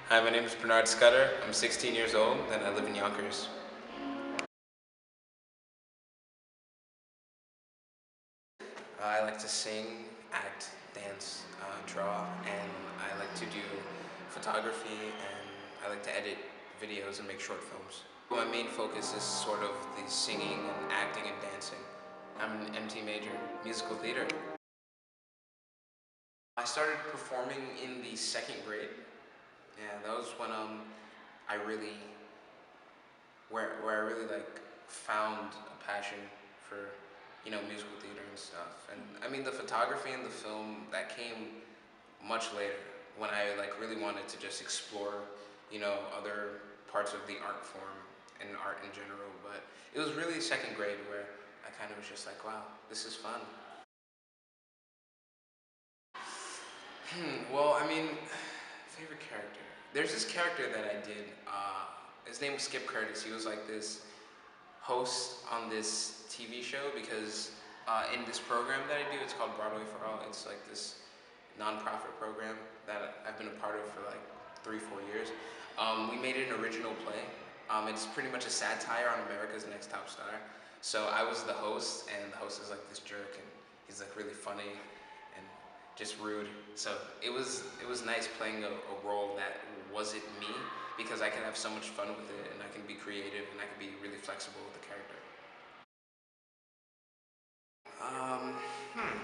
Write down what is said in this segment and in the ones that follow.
Hi, my name is SCUDDER. I'm 16 years old and I live in Yonkers. I like to sing, act, dance, draw, and I like to do photography, and I like to edit videos and make short films. My main focus is sort of the singing and acting and dancing. I'm an MT major, musical theater. I started performing in the second grade. Yeah, that was when I really where I really like found a passion for, musical theater and stuff. And I mean, the photography and the film, that came much later, when I like really wanted to just explore, other parts of the art form and art in general. But it was really second grade where I kind of was just like, wow, this is fun. Well, I mean, favorite character. There's this character that I did. His name was Skip Curtis. He was like this host on this TV show because in this program that I do, it's called Broadway for All. It's like this nonprofit program that I've been a part of for like 3-4 years. We made an original play. It's pretty much a satire on America's Next Top Star. So I was the host, and the host is like this jerk, and he's like really funny and just rude. So it was nice playing a role that wasn't me, because I can have so much fun with it, and I can be creative, and I can be really flexible with the character. Um, hmm.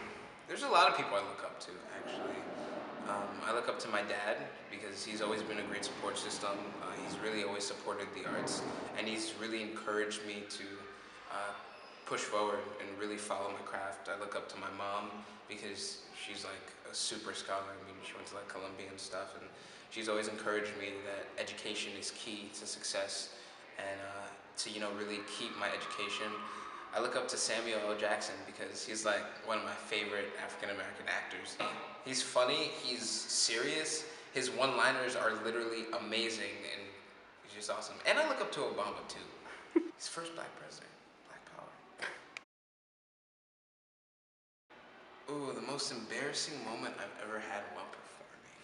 There's a lot of people I look up to, actually. I look up to my dad because he's always been a great support system. He's really always supported the arts, and he's really encouraged me to uh, push forward and really follow my craft. I look up to my mom because she's like a super scholar. I mean, she went to like Columbia and stuff, and she's always encouraged me that education is key to success, and to really keep my education. I look up to Samuel L. Jackson because he's like one of my favorite African American actors. He's funny, he's serious, his one-liners are literally amazing, and he's just awesome. And I look up to Obama too. He's the first black president, black power. Ooh, the most embarrassing moment I've ever had while performing.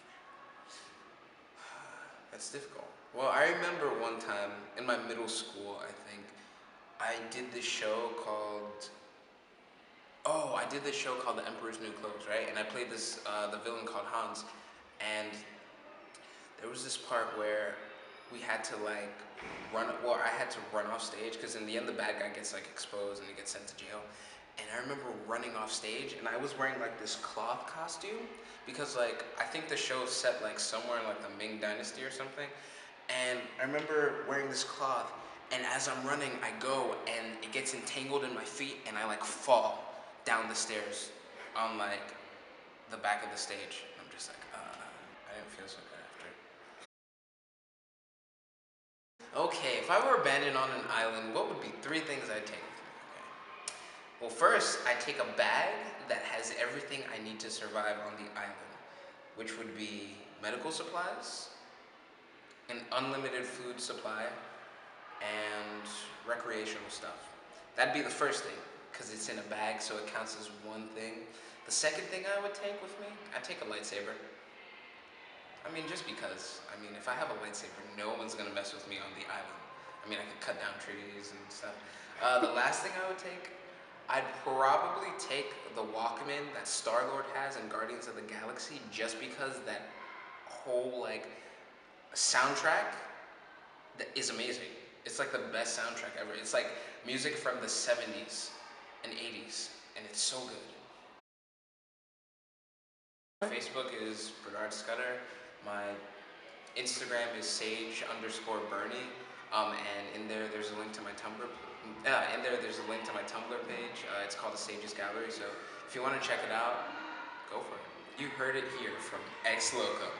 That's difficult. Well, I remember one time in my middle school, I think, I did this show called I did this show called The Emperor's New Clothes, right? And I played this the villain called Hans, and there was this part where we had to like run. Well, I had to run off stage because in the end the bad guy gets like exposed and he gets sent to jail. And I remember running off stage, and I was wearing like this cloth costume because like I think the show was set like somewhere in like the Ming Dynasty or something. And I remember wearing this cloth, and as I'm running, I go and it gets entangled in my feet, and I like fall down the stairs on like the back of the stage. I'm just like, I didn't feel so good after. Okay, if I were abandoned on an island, what would be 3 things I'd take with me? Okay. Well, first, I'd take a bag that has everything I need to survive on the island, which would be medical supplies, an unlimited food supply, and recreational stuff. That'd be the first thing, because it's in a bag, so it counts as one thing. The second thing I would take with me, I'd take a lightsaber. I mean, just because. I mean, if I have a lightsaber, no one's gonna mess with me on the island. I mean, I could cut down trees and stuff. The last thing I would take, I'd probably take the Walkman that Star-Lord has in Guardians of the Galaxy, just because that whole, like, soundtrack that is amazing. It's like the best soundtrack ever. It's like music from the 70s and 80s, and it's so good. Facebook is SCUDDER. My Instagram is sage_Bernie. And in there, there's a link to my Tumblr. There's a link to my Tumblr page. It's called the Sages Gallery. So if you want to check it out, go for it. You heard it here from LOCUM.